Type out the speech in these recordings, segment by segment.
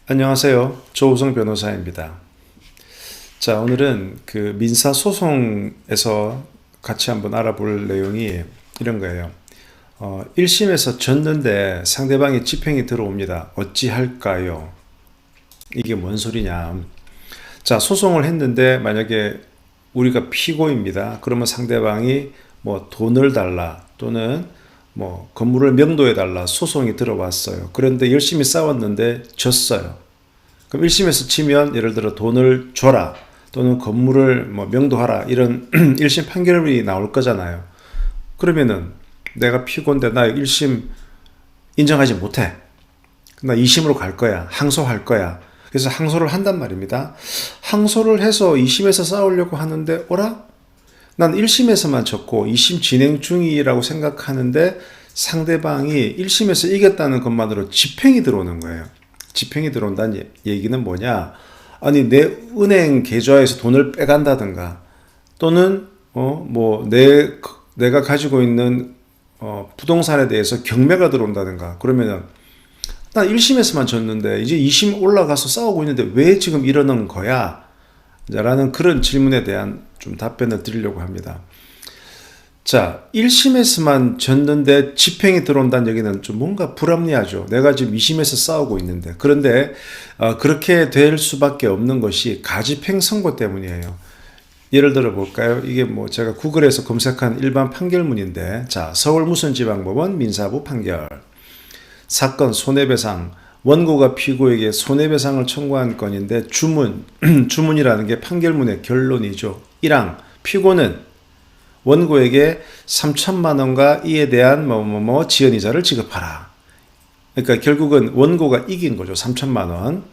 안녕하세요. 조우성 변호사입니다. 자, 오늘은 그 민사소송에서 같이 한번 알아볼 내용이 이런 거예요. 1심에서 졌는데 상대방이 집행이 들어옵니다. 어찌할까요? 이게 뭔 소리냐. 자, 소송을 했는데 만약에 우리가 피고입니다. 그러면 상대방이 뭐 돈을 달라 또는 뭐 건물을 명도해 달라 소송이 들어왔어요. 그런데 열심히 싸웠는데 졌어요. 그럼 1심에서 치면 예를 들어 돈을 줘라 또는 건물을 뭐 명도하라 이런 1심 판결이 나올 거잖아요. 그러면은 내가 피고인데 나 1심 인정하지 못해. 나 2심으로 갈 거야. 항소할 거야. 그래서 항소를 한단 말입니다. 항소를 해서 2심에서 싸우려고 하는데 어라? 난 1심에서만 졌고 2심 진행 중이라고 생각하는데 상대방이 1심에서 이겼다는 것만으로 집행이 들어오는 거예요. 집행이 들어온다는 얘기는 뭐냐? 아니 내 은행 계좌에서 돈을 빼간다든가 또는 내가 가지고 있는 부동산에 대해서 경매가 들어온다든가 그러면은 난 1심에서만 졌는데 이제 2심 올라가서 싸우고 있는데 왜 지금 이러는 거야? 라는 그런 질문에 대한 좀 답변을 드리려고 합니다. 자, 1심에서만 졌는데 집행이 들어온다는 얘기는 좀 뭔가 불합리하죠. 내가 지금 2심에서 싸우고 있는데. 그런데 그렇게 될 수밖에 없는 것이 가집행 선고 때문이에요. 예를 들어 볼까요? 이게 뭐 제가 구글에서 검색한 일반 판결문인데, 자, 서울무슨지방법원 민사부 판결. 사건 손해배상. 원고가 피고에게 손해배상을 청구한 건인데 주문이라는 게 판결문의 결론이죠. 1항 피고는 원고에게 3천만 원과 이에 대한 지연이자를 지급하라. 그러니까 결국은 원고가 이긴 거죠. 3천만 원.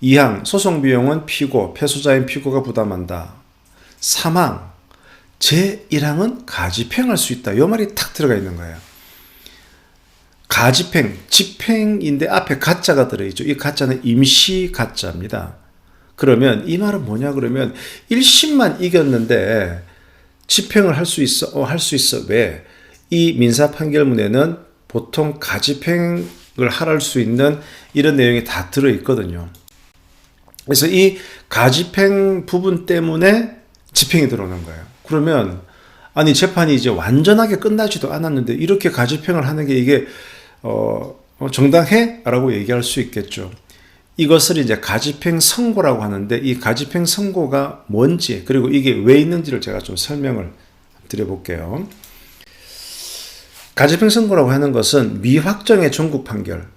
2항 소송 비용은 패소자인 피고가 부담한다. 3항 제1항은 가집행할 수 있다. 이 말이 탁 들어가 있는 거예요. 가집행, 집행인데 앞에 가짜가 들어있죠. 이 가짜는 임시 가짜입니다. 그러면 이 말은 뭐냐 그러면 1심만 이겼는데 집행을 할 수 있어? 할 수 있어. 왜? 이 민사 판결문에는 보통 가집행을 할 수 있는 이런 내용이 다 들어있거든요. 그래서 이 가집행 부분 때문에 집행이 들어오는 거예요. 그러면 아니 재판이 이제 완전하게 끝나지도 않았는데 이렇게 가집행을 하는 게 이게 정당해? 라고 얘기할 수 있겠죠. 이것을 이제 가집행 선고라고 하는데 이 가집행 선고가 뭔지 그리고 이게 왜 있는지를 제가 좀 설명을 드려볼게요. 가집행 선고라고 하는 것은 미확정의 종국 판결.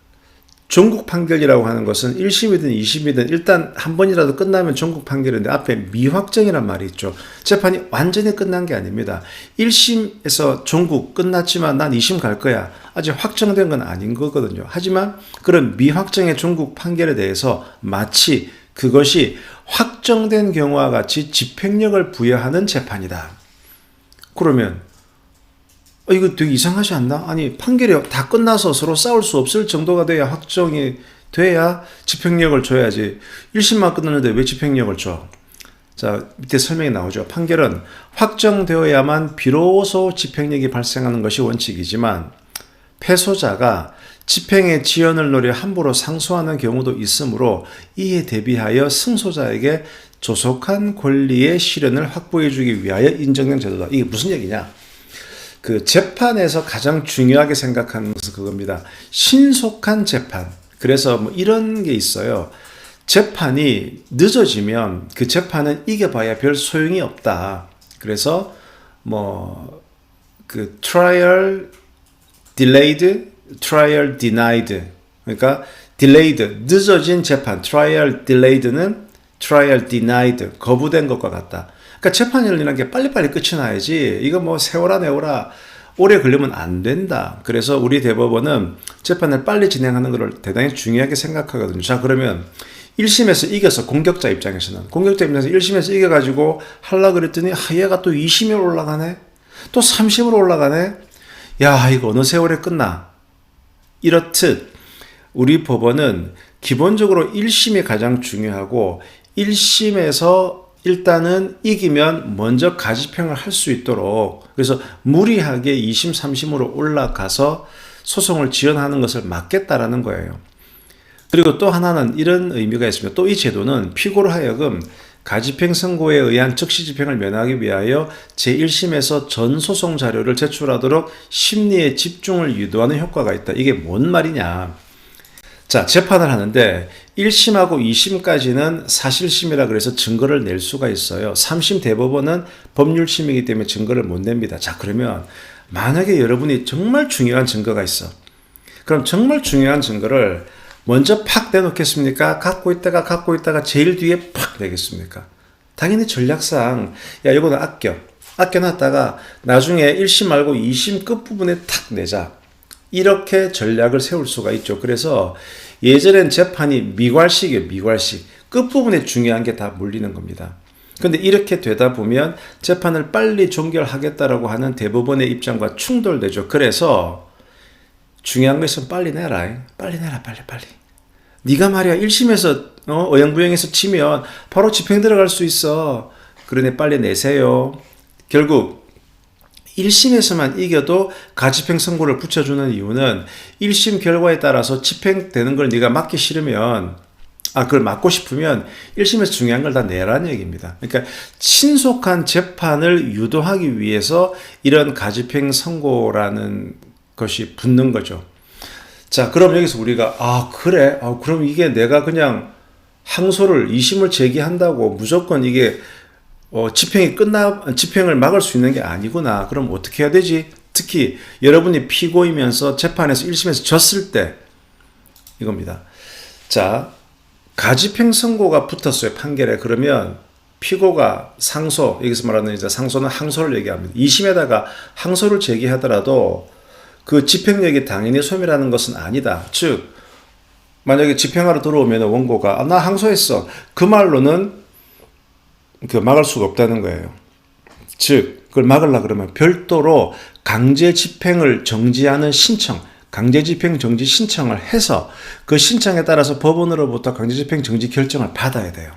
종국 판결이라고 하는 것은 1심이든 2심이든 일단 한 번이라도 끝나면 종국 판결인데 앞에 미확정이란 말이 있죠. 재판이 완전히 끝난 게 아닙니다. 1심에서 종국 끝났지만 난 2심 갈 거야. 아직 확정된 건 아닌 거거든요. 하지만 그런 미확정의 종국 판결에 대해서 마치 그것이 확정된 경우와 같이 집행력을 부여하는 재판이다. 그러면 이거 되게 이상하지 않나? 아니 판결이 다 끝나서 서로 싸울 수 없을 정도가 돼야 확정이 돼야 집행력을 줘야지. 1심만 끝났는데 왜 집행력을 줘? 자, 밑에 설명이 나오죠. 판결은 확정되어야만 비로소 집행력이 발생하는 것이 원칙이지만 패소자가 집행의 지연을 노려 함부로 상소하는 경우도 있으므로 이에 대비하여 승소자에게 조속한 권리의 실현을 확보해 주기 위하여 인정된 제도다. 이게 무슨 얘기냐? 그 재판에서 가장 중요하게 생각하는 것은 그겁니다. 신속한 재판. 그래서 뭐 이런 게 있어요. 재판이 늦어지면 그 재판은 이겨봐야 별 소용이 없다. 그래서 그 trial delayed, trial denied. 그러니까 delayed, 늦어진 재판. trial delayed는 trial denied, 거부된 것과 같다. 그러니까 재판이 열리는 게 빨리빨리 끝이 나야지. 이거 뭐 세워라 내워라 오래 걸리면 안 된다. 그래서 우리 대법원은 재판을 빨리 진행하는 것을 대단히 중요하게 생각하거든요. 자, 그러면 1심에서 이겨서 공격자 입장에서는 1심에서 이겨가지고 하려고 그랬더니 얘가 또 2심으로 올라가네. 또 3심으로 올라가네. 야, 이거 어느 세월에 끝나. 이렇듯 우리 법원은 기본적으로 1심이 가장 중요하고 1심에서 일단은 이기면 먼저 가집행을 할 수 있도록 그래서 무리하게 2심, 3심으로 올라가서 소송을 지연하는 것을 막겠다라는 거예요. 그리고 또 하나는 이런 의미가 있습니다. 또 이 제도는 피고로 하여금 가집행 선고에 의한 즉시 집행을 면하기 위하여 제1심에서 전 소송 자료를 제출하도록 심리의 집중을 유도하는 효과가 있다. 이게 뭔 말이냐? 자, 재판을 하는데 1심하고 2심까지는 사실심이라 그래서 증거를 낼 수가 있어요. 3심 대법원은 법률심이기 때문에 증거를 못 냅니다. 자, 그러면 만약에 여러분이 정말 중요한 증거가 있어. 그럼 정말 중요한 증거를 먼저 팍 내놓겠습니까? 갖고 있다가 제일 뒤에 팍 내겠습니까? 당연히 전략상 야, 이거는 아껴놨다가 나중에 1심 말고 2심 끝부분에 탁 내자. 이렇게 전략을 세울 수가 있죠. 그래서 예전엔 재판이 미괄식이에요. 미괄식. 끝부분에 중요한 게 다 몰리는 겁니다. 근데 이렇게 되다 보면 재판을 빨리 종결하겠다라고 하는 대법원의 입장과 충돌되죠. 그래서 중요한 거 있으면 빨리 내라. 빨리. 네가 말이야 1심에서 어영부영해서 치면 바로 집행 들어갈 수 있어. 그러니 빨리 내세요. 결국 1심에서만 이겨도 가집행 선고를 붙여주는 이유는 1심 결과에 따라서 집행되는 걸 네가 막기 싫으면 그걸 막고 싶으면 1심에서 중요한 걸 다 내라는 얘기입니다. 그러니까 신속한 재판을 유도하기 위해서 이런 가집행 선고라는 것이 붙는 거죠. 자, 그럼 여기서 우리가 그래? 그럼 이게 내가 그냥 항소를 2심을 제기한다고 무조건 이게 집행을 막을 수 있는 게 아니구나. 그럼 어떻게 해야 되지? 특히 여러분이 피고이면서 재판에서 1심에서 졌을 때 이겁니다. 자, 가집행 선고가 붙었어요. 판결에. 그러면 피고가 상소, 여기서 말하는 이제 상소는 항소를 얘기합니다. 2심에다가 항소를 제기하더라도 그 집행력이 당연히 소멸하는 것은 아니다. 즉, 만약에 집행하러 들어오면 원고가 나 항소했어. 그 말로는 막을 수가 없다는 거예요. 즉, 그걸 막으려고 그러면 별도로 강제 집행을 정지하는 신청, 강제 집행 정지 신청을 해서 그 신청에 따라서 법원으로부터 강제 집행 정지 결정을 받아야 돼요.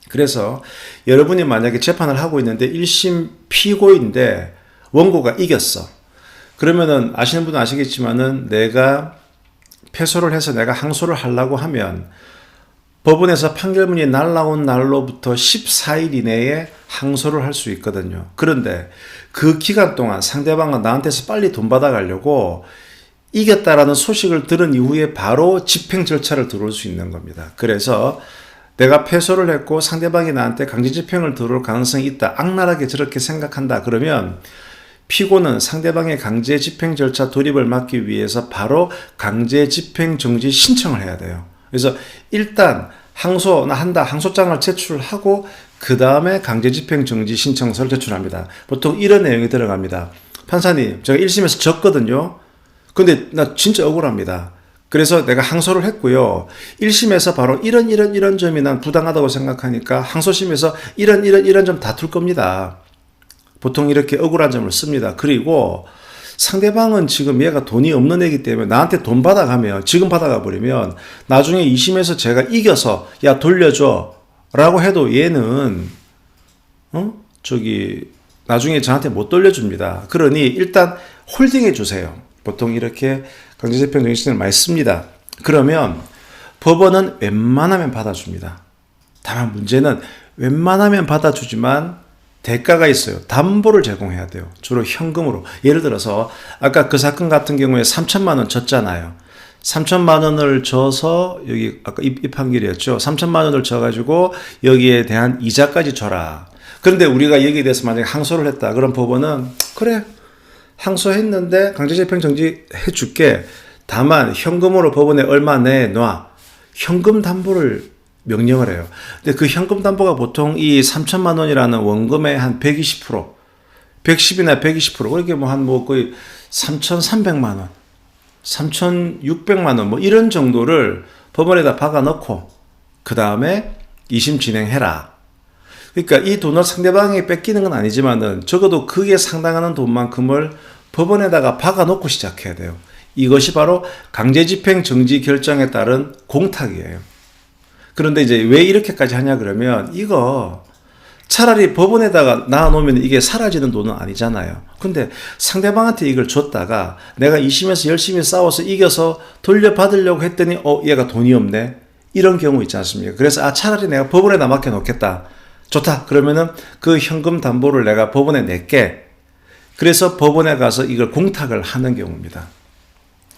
그래서 여러분이 만약에 재판을 하고 있는데 1심 피고인데 원고가 이겼어. 그러면은 아시는 분은 아시겠지만은 내가 패소를 해서 내가 항소를 하려고 하면 법원에서 판결문이 날라온 날로부터 14일 이내에 항소를 할 수 있거든요. 그런데 그 기간 동안 상대방은 나한테서 빨리 돈 받아가려고 이겼다라는 소식을 들은 이후에 바로 집행 절차를 들어올 수 있는 겁니다. 그래서 내가 패소를 했고 상대방이 나한테 강제 집행을 들어올 가능성이 있다. 악랄하게 저렇게 생각한다. 그러면 피고는 상대방의 강제 집행 절차 돌입을 막기 위해서 바로 강제 집행 정지 신청을 해야 돼요. 그래서 일단 항소나 한다, 항소장을 제출하고 그 다음에 강제 집행 정지 신청서를 제출합니다. 보통 이런 내용이 들어갑니다. 판사님, 제가 1심에서 졌거든요. 근데 나 진짜 억울합니다. 그래서 내가 항소를 했고요. 1심에서 바로 이런 점이 난 부당하다고 생각하니까 항소심에서 이런 점 다툴 겁니다. 보통 이렇게 억울한 점을 씁니다. 그리고 상대방은 지금 얘가 돈이 없는 애기 때문에 나한테 돈 받아가면, 지금 받아가 버리면 나중에 2심에서 제가 이겨서 야 돌려줘 라고 해도 얘는 나중에 저한테 못 돌려줍니다. 그러니 일단 홀딩해 주세요. 보통 이렇게 강제집행 정신을 많이 씁니다. 그러면 법원은 웬만하면 받아줍니다. 다만 문제는 웬만하면 받아주지만 대가가 있어요. 담보를 제공해야 돼요. 주로 현금으로. 예를 들어서 아까 그 사건 같은 경우에 3천만 원 졌잖아요. 3천만 원을 져서 여기 아까 이 판결이었죠. 3천만 원을 져가지고 여기에 대한 이자까지 줘라. 그런데 우리가 여기에 대해서 만약에 항소를 했다. 그럼 법원은 그래 항소했는데 강제집행 정지 해줄게. 다만 현금으로 법원에 얼마 내놔. 현금 담보를 명령을 해요. 근데 그 현금 담보가 보통 이 3천만 원이라는 원금의 한 120%, 110이나 120%, 그렇게 거의 3,300만 원, 3,600만 원, 이런 정도를 법원에다 박아 넣고, 그 다음에 2심 진행해라. 그러니까 이 돈을 상대방이 뺏기는 건 아니지만은 적어도 그게 상당하는 돈만큼을 법원에다가 박아 놓고 시작해야 돼요. 이것이 바로 강제 집행 정지 결정에 따른 공탁이에요. 그런데 이제 왜 이렇게까지 하냐 그러면 이거 차라리 법원에다가 놔놓으면 이게 사라지는 돈은 아니잖아요. 근데 상대방한테 이걸 줬다가 내가 2심에서 열심히 싸워서 이겨서 돌려받으려고 했더니 얘가 돈이 없네. 이런 경우 있지 않습니까? 그래서 차라리 내가 법원에다 맡겨놓겠다. 좋다. 그러면은 그 현금 담보를 내가 법원에 낼게. 그래서 법원에 가서 이걸 공탁을 하는 경우입니다.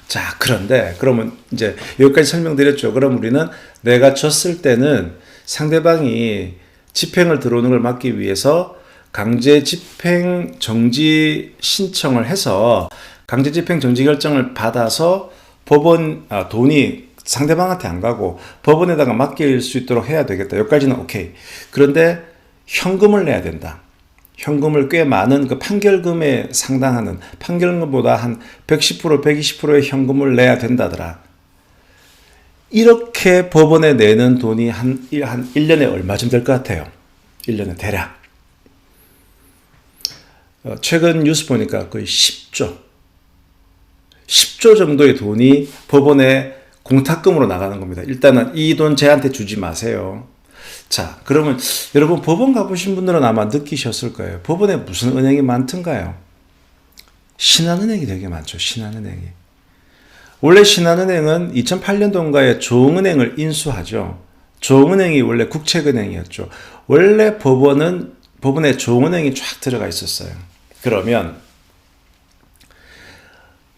자, 그런데 그러면 이제 여기까지 설명드렸죠. 그럼 우리는 내가 졌을 때는 상대방이 집행을 들어오는 걸 막기 위해서 강제 집행 정지 신청을 해서 강제 집행 정지 결정을 받아서 법원 돈이 상대방한테 안 가고 법원에다가 맡길 수 있도록 해야 되겠다. 여기까지는 오케이. 그런데 현금을 내야 된다. 현금을 꽤 많은 그 판결금에 상당하는 판결금보다 한 110%, 120%의 현금을 내야 된다더라. 이렇게 법원에 내는 돈이 한 1년에 얼마쯤 될 것 같아요? 1년에 대략. 최근 뉴스 보니까 거의 10조. 10조 정도의 돈이 법원에 공탁금으로 나가는 겁니다. 일단은 이 돈 쟤한테 주지 마세요. 자, 그러면 여러분 법원 가보신 분들은 아마 느끼셨을 거예요. 법원에 무슨 은행이 많던가요? 신한은행이 되게 많죠. 신한은행이. 원래 신한은행은 2008년도인가에 조흥은행을 인수하죠. 조흥은행이 원래 국책은행이었죠. 원래 법원에 조흥은행이 쫙 들어가 있었어요. 그러면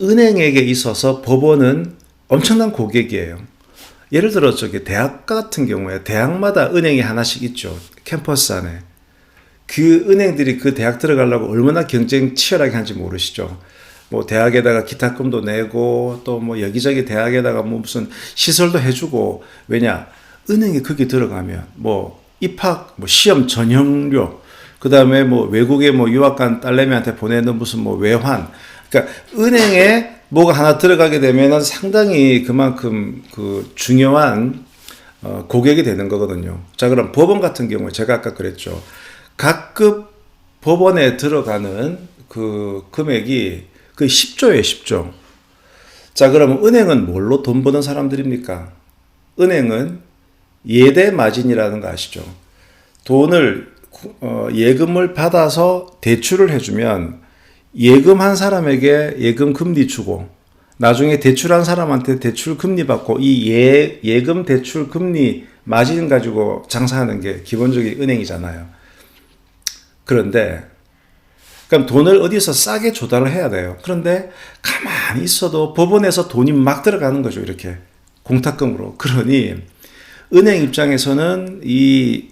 은행에게 있어서 법원은 엄청난 고객이에요. 예를 들어 대학 같은 경우에 대학마다 은행이 하나씩 있죠. 캠퍼스 안에. 그 은행들이 그 대학 들어가려고 얼마나 경쟁 치열하게 하는지 모르시죠. 뭐 대학에다가 기타금도 내고 또 뭐 여기저기 대학에다가 뭐 무슨 시설도 해주고. 왜냐? 은행에 거기 들어가면 뭐 입학 뭐 시험 전형료, 그 다음에 뭐 외국에 뭐 유학 간 딸내미한테 보내는 무슨 뭐 외환. 그러니까 은행에 뭐가 하나 들어가게 되면은 상당히 그만큼 그 중요한 고객이 되는 거거든요. 자, 그럼 법원 같은 경우에 제가 아까 그랬죠. 각급 법원에 들어가는 그 금액이 그 10조예요, 10조. 자, 그러면 은행은 뭘로 돈 버는 사람들입니까? 은행은 예대 마진이라는 거 아시죠? 돈을 예금을 받아서 대출을 해주면 예금한 사람에게 예금 금리 주고 나중에 대출한 사람한테 대출 금리 받고 이 예금 대출 금리 마진 가지고 장사하는 게 기본적인 은행이잖아요. 그런데 그럼 돈을 어디서 싸게 조달을 해야 돼요. 그런데 가만히 있어도 법원에서 돈이 막 들어가는 거죠. 이렇게 공탁금으로. 그러니 은행 입장에서는 이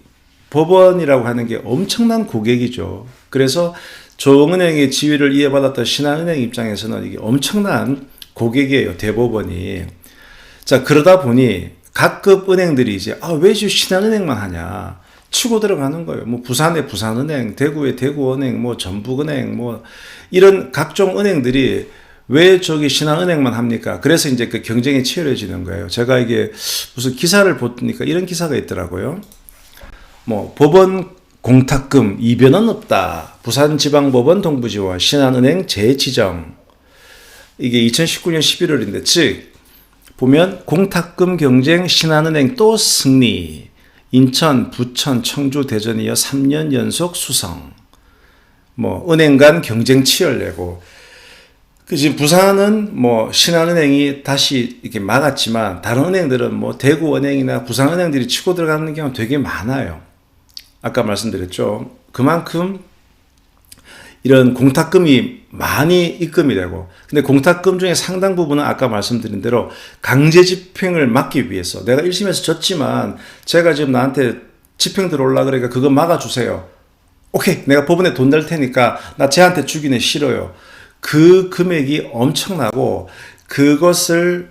법원이라고 하는 게 엄청난 고객이죠. 그래서 조흥은행의 지위를 이어받았던 신한은행 입장에서는 이게 엄청난 고객이에요. 대법원이. 자, 그러다 보니 각급 은행들이 이제 왜 신한은행만 하냐 치고 들어가는 거예요. 뭐 부산의 부산은행, 대구의 대구은행, 뭐 전북은행, 뭐 이런 각종 은행들이 왜 저기 신한은행만 합니까? 그래서 이제 그 경쟁이 치열해지는 거예요. 제가 이게 무슨 기사를 보니까 이런 기사가 있더라고요. 뭐 법원 공탁금 이변은 없다. 부산지방법원 동부지원 신한은행 재지정. 이게 2019년 11월인데 즉 보면 공탁금 경쟁 신한은행 또 승리. 인천, 부천, 청주, 대전이 이어 3년 연속 수성. 뭐 은행 간 경쟁 치열내고. 지금 부산은 뭐 신한은행이 다시 이렇게 막았지만 다른 은행들은 뭐 대구은행이나 부산은행들이 치고 들어가는 경우가 되게 많아요. 아까 말씀드렸죠. 그만큼 이런 공탁금이 많이 입금이 되고, 근데 공탁금 중에 상당 부분은 아까 말씀드린 대로 강제 집행을 막기 위해서 내가 1심에서 졌지만 제가 지금 나한테 집행 들어올라 그러니까 그거 막아주세요. 오케이, 내가 법원에 돈 낼 테니까 나 쟤한테 주기는 싫어요. 그 금액이 엄청나고 그것을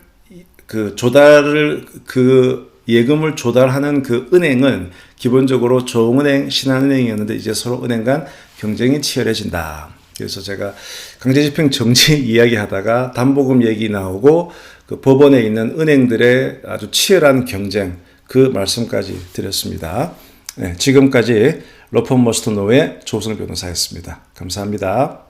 예금을 조달하는 그 은행은 기본적으로 조흥은행, 신한은행이었는데 이제 서로 은행 간 경쟁이 치열해진다. 그래서 제가 강제집행 정지 이야기하다가 담보금 얘기 나오고 그 법원에 있는 은행들의 아주 치열한 경쟁 그 말씀까지 드렸습니다. 네, 지금까지 로펌머스터노의 조승 변호사였습니다. 감사합니다.